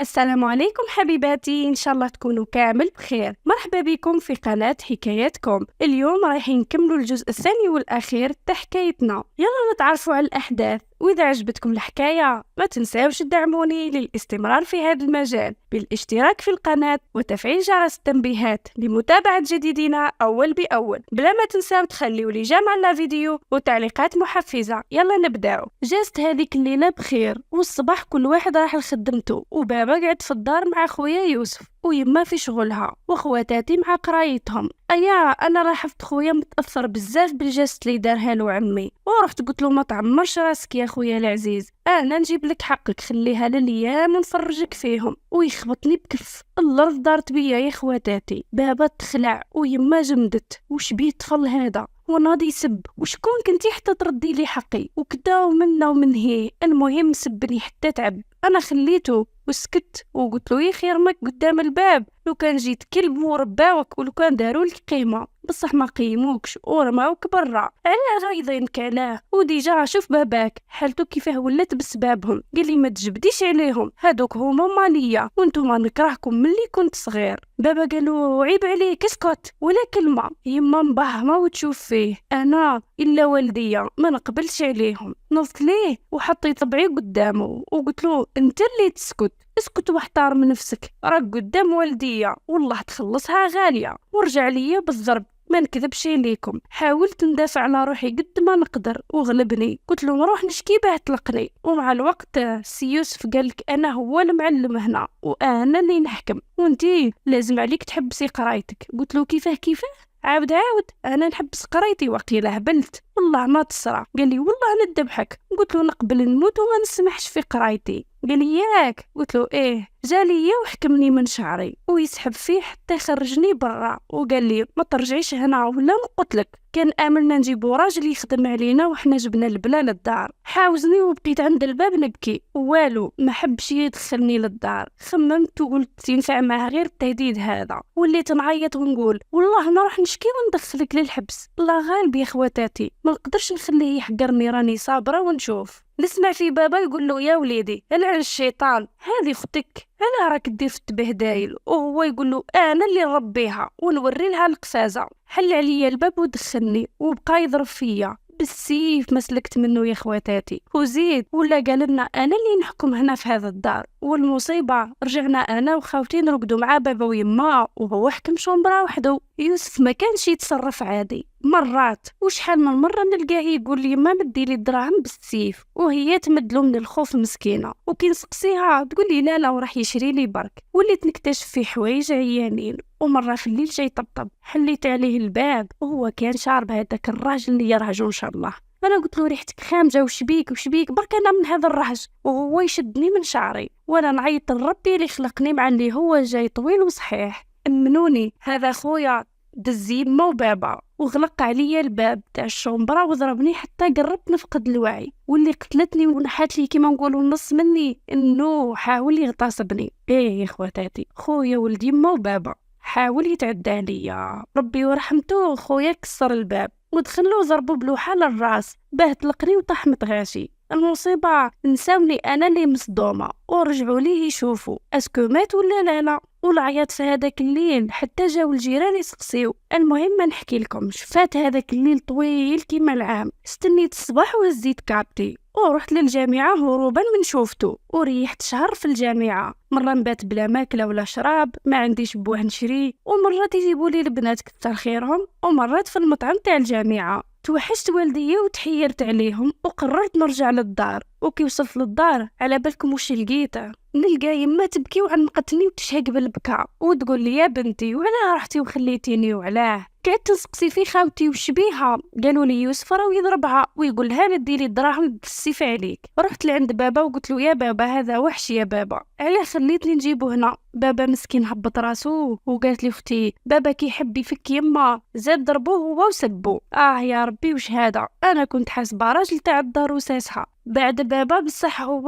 السلام عليكم حبيباتي، إن شاء الله تكونوا كامل بخير. مرحبا بكم في قناة حكاياتكم. اليوم رايحين نكملوا الجزء الثاني والأخير تاع حكايتنا. يلا نتعرفوا على الأحداث، وإذا عجبتكم الحكاية ما تنساوش تدعموني للاستمرار في هذا المجال بالاشتراك في القناة وتفعيل جرس التنبيهات لمتابعة جديدنا أول بأول. بلا ما تنساو تخليوا لي جيم على الفيديو وتعليقات محفزة. يلا نبداو. جازت هذيك الليلة بخير، والصباح كل واحد راح لخدمته، وبابا قاعد في الدار مع خويا يوسف، ويما في شغلها، وخواتاتي مع قرايتهم. انا لاحظت خويا متاثر بزاف بالجست اللي دارها له عمي، ورحت قلت له ما تعمرش راسك يا خويا العزيز، انا نجيب لك حقك، خليها لليام ونفرجك فيهم. ويخبطني بكف الارض دارت بيا يا خواتاتي. بابا تخلع ويما جمدت، وش بيه طفل هذا وناضي يسب، وشكون كنتي حتى تردي لي حقي وكدا ومنا ومن هي. المهم سبني حتى تعب، انا خليته وسكت وقلت له يا خير ماك قدام الباب، لو كان جيت كلب ورباوك ولو كان داروا لك قيمه، بصح ما قيموكش ورماوك برا. علاه غايضين كلاه؟ وديجا شوف باباك حالته كيفاه ولات بسبابهم. قال لي ما تجبديش عليهم، هادوك هما ماليا وانتوما نكرهكم ملي كنت صغير. بابا قالوا عيب عليك اسكت ولا كلمه. يما مبهمه وتشوف فيه، انا الا والديا ما نقبلش عليهم. نضت ليه وحطيت طبعي قدامه وقلت له انت اللي تسكت، اسكت واحترم نفسك، راك قدام والديا والله تخلصها غاليه. ورجع ليا بالضرب، ما نكذبش عليكم، حاولت ندافع على روحي قد ما نقدر وغلبني. قلت له نروح نشكي باه طلقني. ومع الوقت سي يوسف قالك انا هو المعلم هنا وانا اللي نحكم، وانتي لازم عليك تحبسي قرايتك. قلت له كيفاه عاود انا نحبس قرايتي وقيله هبلت والله ما تصرى. قال لي والله ندبحك. قلت له نقبل نموت وما نسمحش في قرايتي. قال لي ياك؟ قلت له ايه. جالي وحكمني من شعري ويسحب فيه حتى يخرجني برا، وقال لي ما ترجعيش هنا ولا نقتلك. كان املنا نجيبو راجل يخدم علينا وحنا جبنا البلا للدار. حاوزني وبقيت عند الباب نبكي، والو ما حبش يدخلني للدار. خممت وقلت ينفع معاه غير التهديد هذا، وليت نعيط ونقول والله نروح نشكي وندخلك للحبس. الله غالب يا خواتاتي، ما نقدرش نخليه يحقرني، راني صابره ونشوف. نسمع في بابا يقول له يا وليدي العن الشيطان، هذه اختك انا راك دير في التبهدايل. وهو يقول له انا اللي نربيها ونوري لها القفازه. حل عليا الباب ودخلني وبقى يضرب فيا بالسيف، ما سلكت منه يا خواتاتي. وزيد ولا قال لنا انا اللي نحكم هنا في هذا الدار. والمصيبه رجعنا انا وخاوتي نرقدوا مع بابا ويما، وهو حكم شومبرا وحده. يوسف ما كانش يتصرف عادي مرات، وشحال من مره نلقاه يقول لي ما مدي لي الدراهم بالسيف، وهي تمدلو من الخوف مسكينه. وكي نسقسيها تقول لي لا وراح يشري لي برك. وليت نكتشف فيه حوايج عيانين. ومره في الليل جاي طبطب، حليت عليه الباب وهو كان شارب هذاك الراجل اللي يرهجو ان شاء الله. انا قلت له ريحتك خامجه، وشبيك برك انا من هذا الرهج. وهو يشدني من شعري وانا نعيط لربي اللي خلقني مع اللي هو جاي طويل وصحيح. امنوني هذا خويا دز يما وبابا وغلق عليا الباب تاع الشومبرا وضربني حتى قربت نفقد الوعي. واللي قتلتني ونحات لي كيما نقولوا النص مني انه حاول يغتصبني. ايه يا خواتاتي، خويا ولد يما وبابا حاول يتعدى عليا، ربي ورحمته. خويا كسر الباب ودخلوا ضربوا بلوحه للراس باه طلقني وطاح متغاشي. المصيبه نساوني انا اللي مصدومه، ورجعوا ليه يشوفوا اسكو مات ولا لا. والعياط في هذاك الليل حتى جاو الجيران يسقسيو. المهم ما نحكي لكمش، فات هذاك الليل طويل كيما العام. استنيت الصباح وهزيت كابتي ورحت للجامعه هروبا من شوفتو، وريحت شهر في الجامعه. مره نبات بلا ماكله ولا شراب، ما عنديش بوه نشري، ومرات يجيبوا لي البنات كتر خيرهم، ومرات في المطعم تاع الجامعه. توحشت والديا وتحيرت عليهم وقررت نرجع للدار. وكي وصلت للدار على بالكم وش لقيته؟ نلقى يما تبكي وعنقتني وتشهق بالبكاء وتقول لي يا بنتي وعلاه رحتي وخليتيني وعلاه. قعدت نسقسي في خاوتي وش بيها، قالوا لي يوسف راه يضربها ويقول لها ندي لي الدراهم بالسيف عليك. رحت لعند بابا وقلت له يا بابا هذا وحش يا بابا، علاه خليتني نجيبه هنا؟ بابا مسكين هبط راسو وقالت لي اختي بابا كيحب يفك يما زاد ضربوه هو وسبوه. يا ربي وش هذا، انا كنت حاسبه راجل تاع الدار وساسها. بعد بابا بصح هو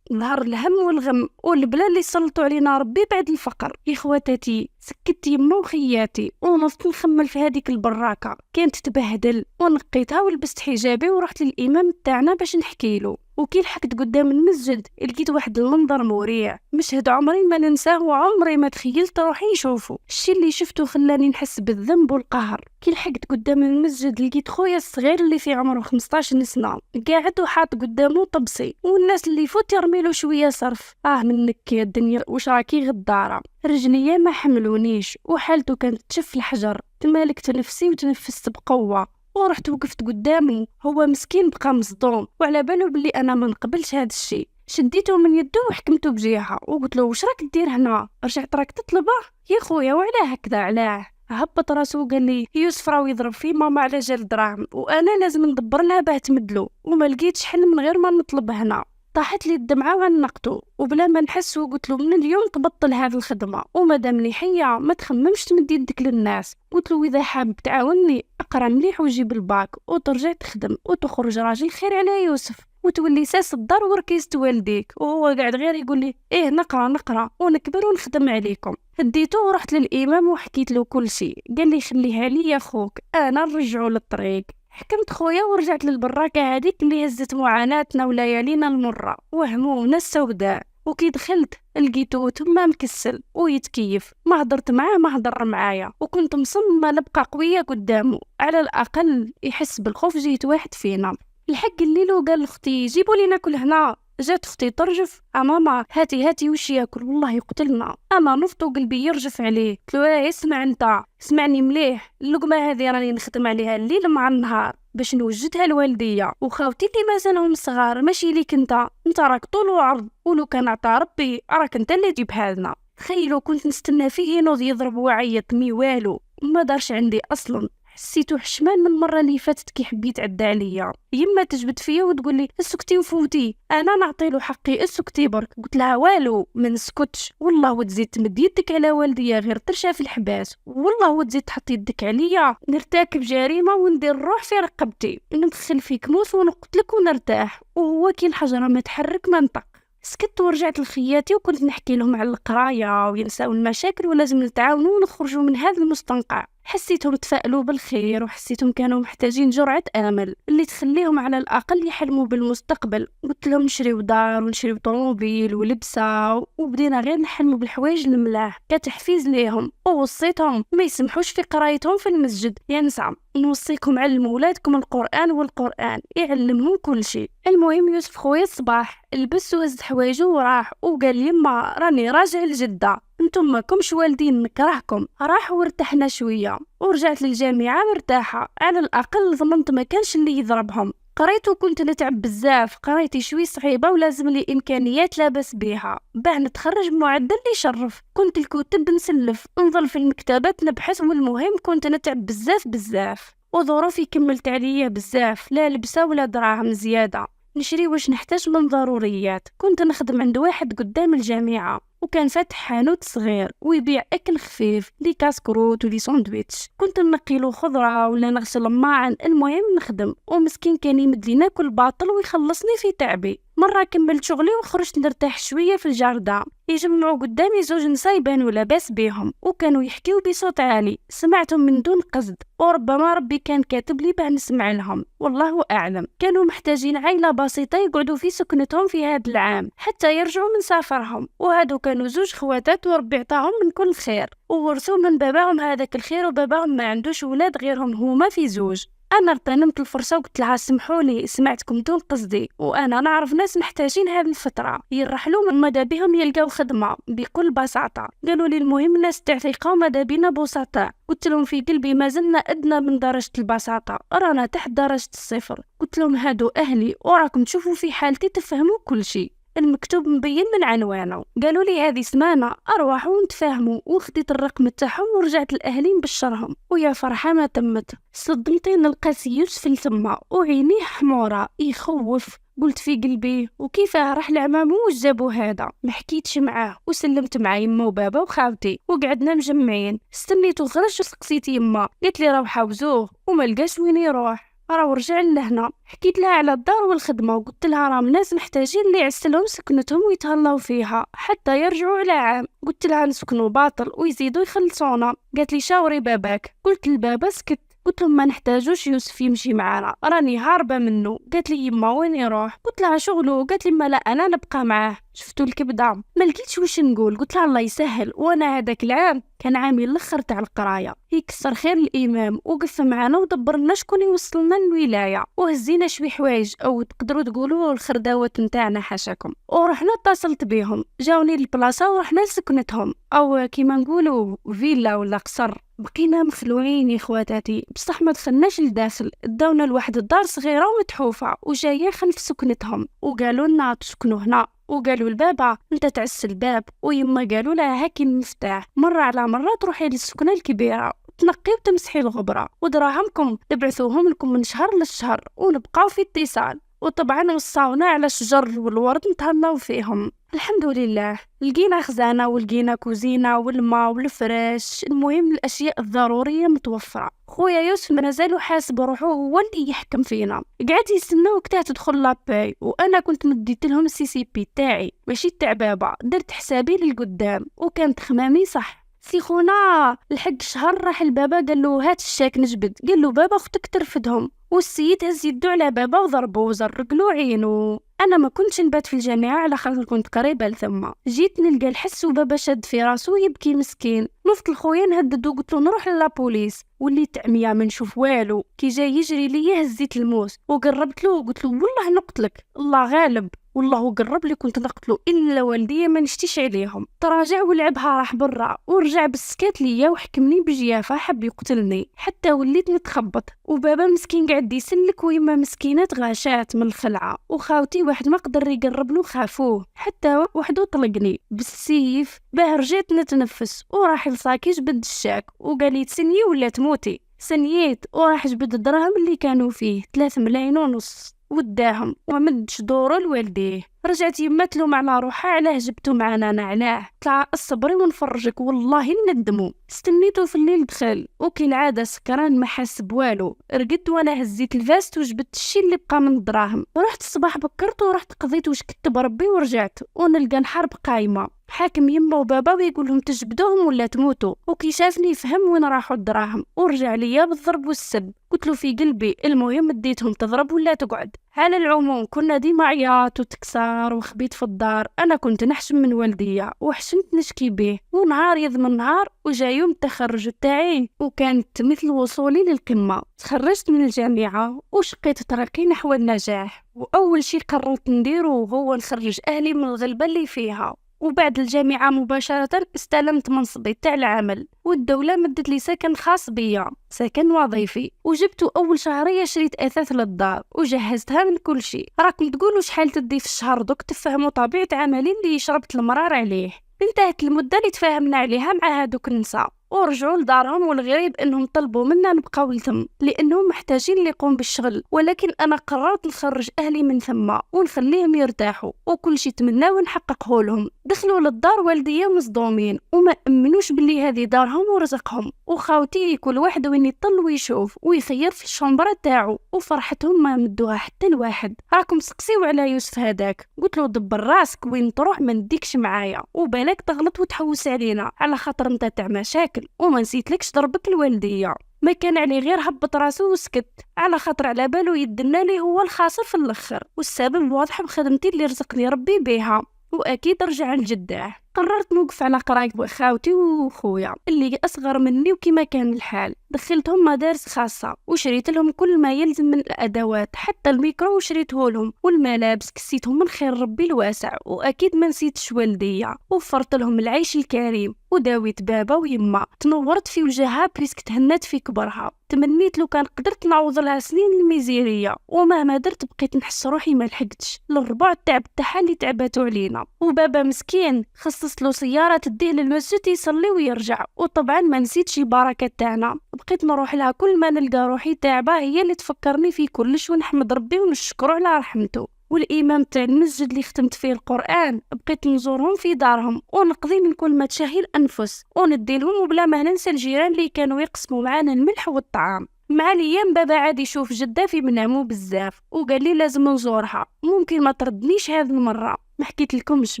ظهر الهم والغم والبلا اللي سلطوا علينا ربي بعد الفقر. يا خواتاتي سكت يما وخياتي ونصت نخمل في هذيك البراكه، كانت تبهدل ونقيتها ولبست حجابي ورحت للامام تاعنا باش نحكي له. وكي لحقت قدام المسجد لقيت واحد المنظر مريع، مشهد عمري ما ننساه وعمري ما تخيلت روحي نشوفه. الشي اللي شفته خلاني نحس بالذنب والقهر. كي لحقت قدام المسجد لقيت خويا الصغير اللي في عمره 15 سنه قاعد وحاط قدامه طبسي، والناس اللي فوت يرميلو شويه صرف. منك يا الدنيا واش راكي غداره. رجليا ما حملونيش وحالته كانت تشف الحجر. تمالكت نفسي وتنفست بقوه ورحت وقفت قدامه. هو مسكين بقى مصدوم وعلى بالو بلي انا ما نقبلش هذا الشيء. شديته من يده وحكمته بجهه وقلت له واش راك دير هنا؟ رجعت راك تطلبه يا خويا وعلاه هكذا علاه؟ هبط راسو وقال لي يوسف راهو يضرب في ماما على جال دراهم وانا لازم ندبر لها باه تمدلو وما لقيتش حل من غير ما نطلب هنا. طاحت لي الدمعه ونقطو وبلا ما نحس وقلت له من اليوم تبطل هذه الخدمه ومادامني حيه ما تخممش تمد يدك للناس. قلت له اذا حاب تعاوني اقرا مليح وجيب الباك وترجع تخدم وتخرج راجل خير على يوسف وتولي ساس الدار وركيزت والديك. وهو قاعد غير يقول لي ايه نقرا ونكبر ونخدم عليكم. هديته ورحت للامام وحكيت له كل شيء. قال لي خليها لي يا خوك انا نرجعو للطريق. حكمت خويا ورجعت للبراكه هذيك اللي هزت معاناتنا وليالينا المره وهمومنا السوداء. وكي دخلت لقيتو تما مكسل ويتكيف. ما هضرت معاه ما هضر معايا وكنت مصممه نبقى قويه قدامه على الاقل يحس بالخوف جيت واحد فينا. الحق الليل وقال لاختي جيبوا لي ناكل هنا. جات اختي ترجف ماما هاتي وش ياكل والله يقتلنا. انا نفط وقلبي يرجف عليه. قلت له اسمع انت اسمعني مليح، اللقمه هذه راني نخدم عليها الليل مع النهار باش نوجدها لوالديا وخاوتي اللي مازالهم صغار ماشي ليك انت راك طول وعرض ولو كان عطا ربي راك انت اللي تجيبها لنا. تخيلوا كنت نستنى فيه ينوض يضرب ويعيط مي والو ما دارش عندي اصلا. حسيتو حشمان من المره اللي فاتت كي حبيت عدى عليا. يما تجبد فيا وتقول لي اسكتي وفوتي. انا نعطي له حقي اسكتي برك. قلت لها والو ما نسكتش والله وتزيد تمد يدك على والديا غير ترشا في الحباس والله وتزيد تحط يدك عليا نرتكب جريمه وندير الروح في رقبتي ندخل فيك موت ونقتلك ونرتاح. وهو كي الحجره ما تحرك ما نطق. سكت ورجعت لخياتي وكنت نحكي لهم على القرايه وينساو المشاكل ولازم نتعاونوا ونخرجوا من هذا المستنقع. حسيتهم تفائلوا بالخير وحسيتهم كانوا محتاجين جرعة امل اللي تخليهم على الاقل يحلموا بالمستقبل. قلت لهم نشريو دار ونشريو طوموبيل ولبسه وبدينا غير نحلموا بالحوايج الملاح كتحفيز ليهم. ووصيتهم ما يسمحوش في قرايتهم في المسجد. يا نسعم نوصيكم علموا ولادكم القرآن والقرآن يعلمهم كل شيء. المهم يوسف خويا الصباح لبس وهز حوايجه وراح وقال لي يما راني راجع لجدة انتم ماكمش والدين نكرهكم. راح وارتحنا شويه ورجعت للجامعه مرتاحه على الاقل ضمنت ما كانش اللي يضربهم. قريت وكنت نتعب بزاف. قرايتي شوي صعيبه ولازم لي امكانيات لاباس بها باه نتخرج بمعدل يشرف. كنت الكتب نسلف نظل في المكتبات نبحث والمهم كنت نتعب بزاف وظروفي كملت عليا بزاف لا لبسه ولا دراهم زياده نشري واش نحتاج من ضروريات. كنت نخدم عند واحد قدام الجامعه وكان فاتح حانوت صغير ويبيع اكل خفيف لي كاسكروت ولي ساندويتش. كنت نقي له خضره ولا نغسل الماعن المهم نخدم ومسكين كان يمد لي ناكل باطل ويخلصني في تعبي. مره كملت شغلي وخرجت نرتاح شويه في الجاردة. يجمعوا قدامي زوج نساء يبانوا لاباس بيهم وكانوا يحكيوا بصوت عالي. سمعتهم من دون قصد وربما ربي كان كاتب لي باه نسمع لهم والله اعلم. كانوا محتاجين عائله بسيطه يقعدوا في سكنتهم في هذا العام حتى يرجعوا من سفرهم. وهادو كانوا زوج خواتات وربي عطاهم من كل خير وورثوا من باباهم هذاك الخير وباباهم ما عندوش ولاد غيرهم هما في زوج. انا اغتنمت الفرصه وقلت لها سمحوا لي سمعتكم دون قصدي وانا نعرف ناس محتاجين هذه الفتره يرحلوا من ماذا بهم يلقاو خدمه بكل بساطه. قالوا لي المهم الناس تعطيقوا ماذا بينا بسطاء. قلت لهم في قلبي ما زلنا ادنى من درجه البساطه رانا تحت درجه الصفر. قلت لهم هادو اهلي وراكم تشوفوا في حالتي تفهموا كل شيء المكتوب مبين من عنوانه. قالوا لي هذه سمانه ارواحوا ونتفاهموا وخديت الرقم تاعهم ورجعت الاهلي نبشرهم ويا فرحه ما تمت. صدمتي نلقى يوسف الثما وعينيه حموره يخوف. قلت في قلبي وكيفاه راح لعمامو واش جابوا هذا. ما حكيتش معاه وسلمت مع يما وبابا وخاوتي وقعدنا مجمعين. استنيت وخرج وسقسيت يما قالت لي راه حاوزوه وما لقاش وين يروح راه رجع لهنا. حكيت لها على الدار والخدمه وقلت لها راهم ناس محتاجين اللي يعسلهم سكنتهم ويتهلاو فيها حتى يرجعوا على عام. قلت لها نسكنوا باطل ويزيدوا يخلصونا. قالت لي شاوري باباك. قلت لبابا سكت. قلت لهم ما نحتاجوش يوسف يمشي معنا، راني هاربه منه. قالت لي يما وين يروح؟ قلت لها شغله. قالت لي ما لا انا نبقى معاه. شفتوا الكبده؟ ما لقيتش واش نقول. قلت لها الله يسهل. وانا هذاك العام كان عامي الاخر تاع القرايه، يكسر خير الامام وقف معنا ودبرنا شكون يوصلنا للولايه، وهزينا شوي حوايج او تقدروا تقولوا الخردوات نتاعنا حاشاكم، ورحنا اتصلت بهم جاوني البلاصه ورحنا لسكنتهم او كيما نقولوا فيلا ولا قصر. بقينا مخلوعين يا خواتاتي، بصح ما دخلناش لداخل، داونا لواحد الدار صغيره ومتحوفه وجايه خلف سكنتهم، وقالوا لنا تسكنوا هنا، وقالوا لبابا انت تعس الباب، ويما قالوا لها هاكي المفتاح، مره على مره تروحي للسكنه الكبيره تنقي وتمسحي الغبره، ودراهمكم نبعثوهم لكم من شهر للشهر ونبقاو في اتصال. وطبعا وصاونا على الشجر والورد نتهلاو فيهم. الحمد لله لقينا خزانه ولقينا كوزينه والماء والفراش، المهم الاشياء الضروريه متوفره. خويا يوسف مازالو حاسب روحو هو اللي يحكم فينا، قاعد يستنى وقتها تدخل لاباي، وانا كنت مديت لهم السي سي بي تاعي ماشي تاع بابا، درت حسابي للقدام وكانت خمامي صح. سي خونا لحق شهر راح البابا قال له هات الشاك نجبد، قال له بابا اختك ترفدهم، والسيد هز يدو على بابا وضربه وزرق له عينو. انا ما كنتش نبات في الجامعه على خاطر كنت قريبه لثما، جيت نلقى الحس وبابا شاد في راسو يبكي مسكين. نفط الخويا نهدد وقلت له نروح للابوليس، وليت عميا ما نشوف والو. كي جاي يجري ليا هزيت الموس وقربت له وقلت له والله نقتلك، الله غالب والله قرب لي كنت نقتلو، الا والديا ما نشتيش عليهم. تراجع ولعبها راح برا ورجع بالسكات ليا وحكمني بجيافه، حب يقتلني حتى وليت نتخبط. وبابا مسكين قاعد يسلك، ويما مسكينه غاشات من الخلعه، وخاوتي واحد ما قدر يقرب له خافوه، حتى وحده طلقني بالسيف. باه رجعت نتنفس وراح لصاكي جبد الشاك وقال لي تسني ولا تموتي. سنيت وراح جبد الدراهم اللي كانوا فيه 3 ملايين ونص وداهم وما مدش دوره لوالديه. رجعت يما تلوم على روحها علاه جبتو معنا نعناع، طلع الصبري ونفرجك والله ندمو. استنيتو في الليل دخل وكي العاده سكران ما حاس بوالو، رقدت وانا هزيت الفاست وجبت الشي اللي بقى من الدراهم. رحت الصباح بكرت ورحت قضيت واش كتب ربي ورجعت ونلقى الحرب قايمه، حاكم يما وبابا ويقول لهم تجبدوهم ولا تموتوا. وكي شافني فهم وين راحوا الدراهم ورجع ليا بالضرب والسب. قلت له في قلبي المهم اديتهم تضرب ولا تقعد. على العموم كنا ديما عياط وتكسار وخبيت في الدار. انا كنت نحشم من والديا وحشمت نشكي به، ونهار يضمن نهار وجا يوم التخرج تاعي وكانت مثل وصولي للقمه. تخرجت من الجامعه وشقيت طريقي نحو النجاح، واول شيء قررت نديره هو نخرج اهلي من الغلبه اللي فيها. وبعد الجامعة مباشرة استلمت منصبي تاع العمل، والدولة مدت لي سكن خاص بيا، سكن وظيفي، وجبت أول شهرية شريت أثاث للدار وجهزتها من كل شيء. راكم تقولوا شحال تدي في الشهر دوك تفهموا طبيعة عملي اللي شربت المرار عليه. انتهت المدة اللي تفاهمنا عليها مع هادوك النساء ورجعوا لدارهم، والغريب انهم طلبوا منا نبقاو لثم لانهم محتاجين اللي يقوم بالشغل. ولكن انا قررت نخرج اهلي من ثم ونخليهم يرتاحوا، وكل شيء تمناو نحققه لهم. دخلوا للدار والديا مصدومين وما امنوش باللي هذه دارهم ورزقهم، وخاوتي كل واحد وين يطل ويشوف ويخير في الشومبره تاعو، وفرحتهم ما مدوها حتى لواحد. راكم سقسيو على يوسف هذاك، قلت له دبر راسك وين تروح ما نديكش معايا، وبالك تغلط وتحوس علينا على خاطر انت تاع مشاكل، وما نسيتلكش ضربك الوالديه. ما كان عليه غير هبط راسو وسكت، على خاطر على بالو يدنا لي هو الخاسر في الاخر، والسبب واضح بخدمتي اللي رزقني ربي بها، واكيد رجع لجداه. قررت نوقف على قرايب خاوتي وخويا اللي اصغر مني، وكما كان الحال دخلتهم مدارس خاصه وشريت لهم كل ما يلزم من الادوات، حتى الميكرو وشريته لهم، والملابس كسيتهم من خير ربي الواسع. واكيد ما نسيتش والديا، وفرت لهم العيش الكريم وداويت بابا ويما. تنورت في وجهها بيسك تهنات في كبرها. تمنيت لو كان قدرت نعوض لها سنين الميزيريه، ومهما درت بقيت نحس روحي ما لحقتش للربع التعب تاعها اللي تعباتو علينا. وبابا مسكين خصصت له سياره تديه للمسجد يصلي ويرجع، وطبعا ما نسيتش البركه تاعنا. بقيت نروح لها كل ما نلقى روحي تعبه، هي اللي تفكرني في كلش، ونحمد ربي ونشكره على رحمته. والامام تاع المسجد اللي ختمت فيه القران بقيت نزورهم في دارهم ونقضي من كل ما تشهي الانفس وندي لهم، وبلا ما ننسى الجيران اللي كانوا يقسموا معانا الملح والطعام. مع الايام بابا عاد يشوف جده في منامو بزاف، وقال لي لازم نزورها، ممكن ما تردنيش هذه المره. ما حكيت لكمش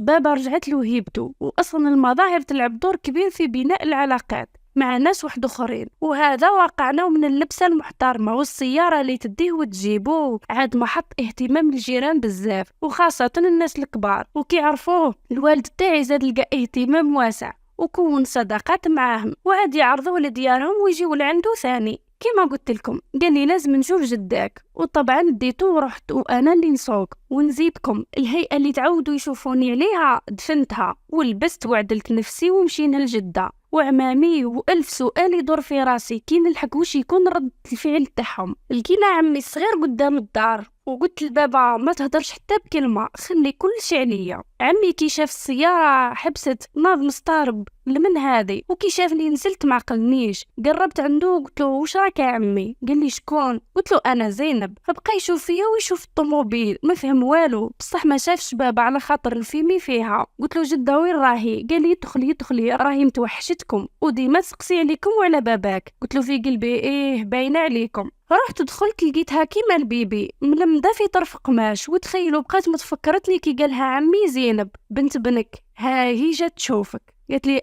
بابا رجعت له هيبته، واصلا المظاهر تلعب دور كبير في بناء العلاقات. مع ناس واحد اخرين، وهذا واقعنا من اللبسه المحترمه والسياره اللي تديه وتجيبوه. عاد ما حط اهتمام الجيران بزاف وخاصه الناس الكبار، وكيعرفوه الوالد تاعي زاد لقى اهتمام واسع وكون صداقات معاهم، وعاد يعرضوا لديارهم ويجيو لعندو ثاني. كما قلت لكم قال لي لازم نشوف جداك، وطبعا ديتو ورحت وانا اللي نسوق. ونزيدكم الهيئه اللي تعودوا يشوفوني عليها دفنتها ولبست وعدلت نفسي ومشينا لجده. وعمامي والف سؤال يدور في راسي كي نلحق واش يكون رد الفعل تاعهم. لقينا عمي الصغير قدام الدار وقلت لبابا ما تهدرش حتى بكلمه، خلي كل شيء عليا. عمي كي شاف السياره حبست ناض مستغرب لمن هذه، وكي شافني نزلت ما عقلنيش. قربت عنده وقلت له واش راك يا عمي؟ قال لي شكون؟ قلت له انا زينب. فبقى يشوف فيا ويشوف الطوموبيل، ما فهم والو، بصح ما شافش بابا على خاطر الفيمي فيها. قلت له جده وين راهي؟ قال لي ادخلي راهي متوحشتكم وديما تسقسي عليكم وعلى باباك. قلت له في قلبي ايه باينه عليكم. رحت دخلت لقيتها كيما البيبي ملمده في طرف قماش، وتخيلوا بقات متفكرتني كي قالها عمي زينب بنت بنك ها هي جات تشوفك. قالت لي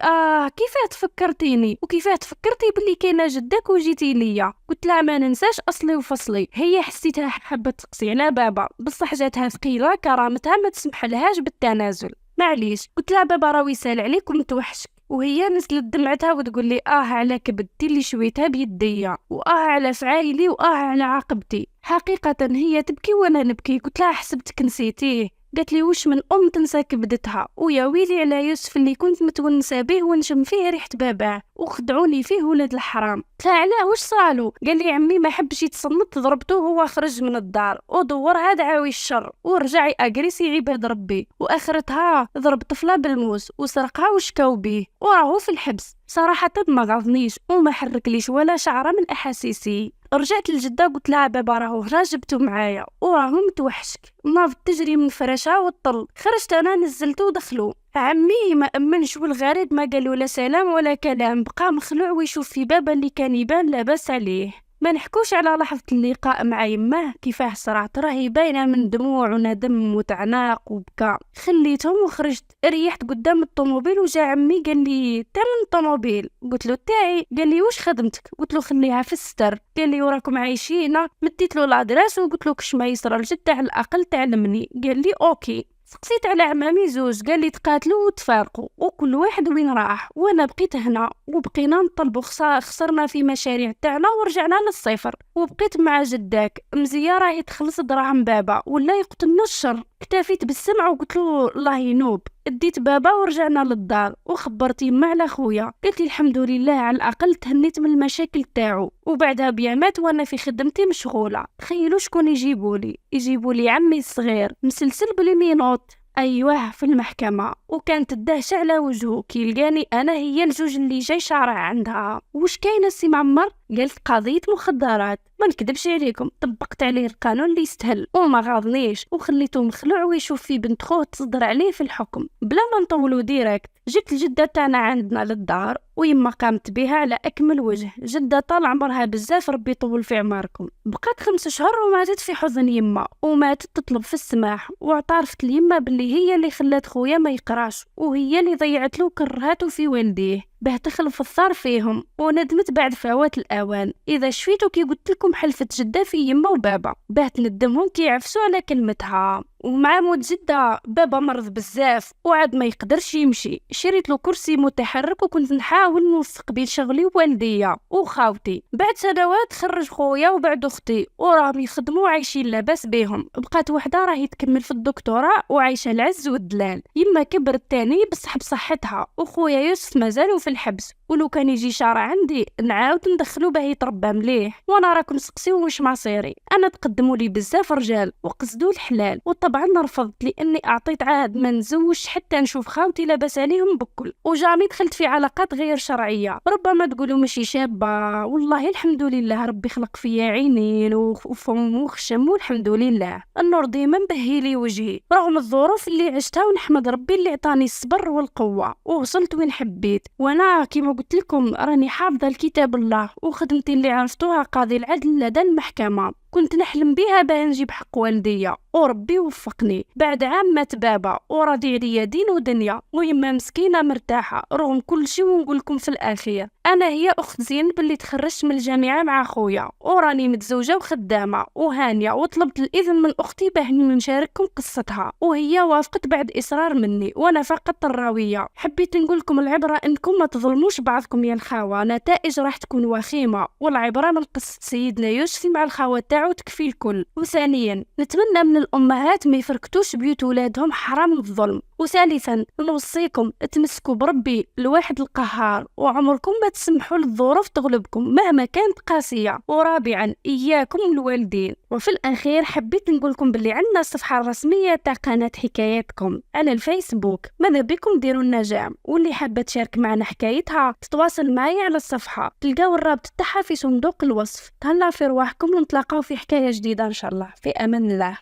كيفاه تفكرتيني وكيفاه تفكرتي بلي كاينه جدك وجيتي ليا؟ قلت لها ما ننساش اصلي وفصلي. هي حسيتها حابه تقسي على بابا بصح جاتها ثقيله كرامتها ما تسمح لهاش بالتنازل. معليش قلت لها بابا راه يسال عليك ومتوحشك. وهي نزلت دمعتها وتقول لي على كبدتي اللي شويتها بيديا، على فعايلي، على عاقبتي. حقيقه هي تبكي وانا نبكي. قلت لها حسبتك نسيتيه. قالت لي واش من تنسى كبدتها، ويا ويلي على يوسف اللي كنت متونسه به ونشم فيه ريحه باباه وخدعوني فيه ولاد الحرام. قلت لها علاه واش صالو؟ قال لي عمي ما حبش يتصنت، ضربته هو خرج من الدار ودورها دعاوي الشر ورجع اجريسي عباد ربي، واخرتها ضرب طفله بالموس وسرقها وشكاو بيه وراهو في الحبس. صراحه ما غاضنيش وما حركليش ولا شعره من احاسيسي. رجعت للجده قلت لها بابا راهو راجبته معايا وراهو متوحشك. ناضت تجري من فراشها والطل. خرجت انا نزلته ودخلوا. عمي ما امنش والغريب ما قالوا لا سلام ولا كلام، بقى مخلوع ويشوف في بابا اللي كان يبان لاباس عليه. ما نحكوش على لحظة اللقاء مع يماه كيفاه صرعت، راهي باينة من دموع وندم وتعناق وبكى. خليتهم وخرجت ريحت قدام الطوموبيل وجا عمي قال لي تاع من الطوموبيل؟ قلت له تاعي. قال لي واش خدمتك؟ قلت له خليها في الستر. قال لي وراكم عايشين؟ مديت له لادريس وقلت له كش ما يصرى لجد على الاقل تعلمني. قال لي اوكي. سقسيت على عمامي زوج، قال لي تقاتلوا وتفارقوا وكل واحد وين راح، وانا بقيت هنا وبقينا نطلبوا. خسرنا في مشاريع تاعنا ورجعنا للصفر. وبقيت مع جداك مزيه راهي تخلص دراهم بابا ولا يقتلنا الشر. اكتفيت بالسمع وقلت له الله ينوب. اديت بابا ورجعنا للدار وخبرت يما على خويا. قلت الحمد لله على الاقل تهنيت من المشاكل تاعو. وبعدها بيامات وانا في خدمتي مشغوله. تخيلوا شكون يجيبوا لي عمي الصغير مسلسل بالمينوت، ايوه في المحكمه. وكانت الدهشه على وجهه كي لقاني انا هي الجوج اللي جاي شارع عندها. واش كاينه سي معمر؟ قالت قضيه مخدرات. ما نكذبش عليكم طبقت عليه القانون اللي يستهل وما غاضنيش وخليته مخلوع ويشوف في بنت خوه تصدر عليه في الحكم. بلا ما نطولوا ديريكت جبت الجده تاعنا عندنا للدار ويما قامت بها على اكمل وجه. جده طال عمرها بزاف ربي يطول في عمركم. بقات 5 شهور وماتت في حضن يما، وماتت تطلب في السماح. واعترفت ليما باللي هي اللي خلات خويا ما يقراش وهي اللي ضيعت له كرهاته في والديه باه تخلف الثار فيهم. وندمت بعد فوات الاوان. اذا شفيتو كي قلت لكم حلفت جده في يما وبابا باه تندمهم كي يعفسوا على كلمتها. ومع موت جده بابا مرض بزاف وعاد ما يقدرش يمشي. شريت له كرسي متحرك وكنت نحاول نوفق بين شغلي ووالديا وخاوتي. بعد سنوات خرج خويا وبعد اختي وراهم يخدموا عايشين لاباس بيهم. بقات وحده راهي تكمل في الدكتوراه وعايشه العز والدلال. يما كبرت تاني بصح بصحتها، وخويا يوسف مازالو في الحبس. ولو كان يجي شارع عندي نعاود ندخلو باه يتربى مليح. وانا راكم سقسيو واش مصيري. انا تقدموا لي بزاف رجال وقصدوا الحلال وطبعا رفضت لاني اعطيت عهد ما نزوجش حتى نشوف خاوتي لاباس عليهم بكل. وجامي دخلت في علاقات غير شرعيه. ربما تقولوا ماشي شابه، والله الحمد لله ربي خلق فيا عينين وفم وخشم والحمد لله. النور ديما مبهي لي وجهي رغم الظروف اللي عشتها، ونحمد ربي اللي عطاني الصبر والقوه ووصلت وين حبيت. وانا كيما قلت لكم راني حافظه الكتاب الله وخدمتي اللي عرفتوها قاضي العدل لدى المحكمه. كنت نحلم بها باه نجيب حق والديا، وربي وفقني. بعد عام مات بابا وراضي عليا دين ودنيا، ويما مسكينه مرتاحه رغم كل شيء. ونقول لكم في الاخير انا هي اخت زينب اللي تخرجت من الجامعه مع خويا، وراني متزوجه وخدامه وهانيه، وطلبت الاذن من اختي باه نشارككم قصتها، وهي وافقت بعد اصرار مني وانا فقط الراويه. حبيت نقول لكم العبره انكم ما تظلموش بعضكم يا الخاوه، نتائج راح تكون وخيمه، والعبره من قصه سيدنا يوسف مع الخاوه تاعو تكفي الكل. وثانيا نتمنى من الامهات ما يفركتوش بيوت ولادهم، حرام الظلم. وثالثا نوصيكم تمسكوا بربي الواحد القهار، وعمركم ما تسمحوا للظروف تغلبكم مهما كانت قاسيه. ورابعا اياكم الوالدين. وفي الاخير حبيت نقول لكم باللي عندنا الصفحه الرسميه تاع قناه حكاياتكم على الفيسبوك، ماذا بكم ديروا النجام، واللي حابه تشارك معنا حكايتها تتواصل معي على الصفحه، تلقاو الرابط تاعها في صندوق الوصف. تهلا في رواحكم، ونتلاقاو في حكايه جديده ان شاء الله. في امان الله.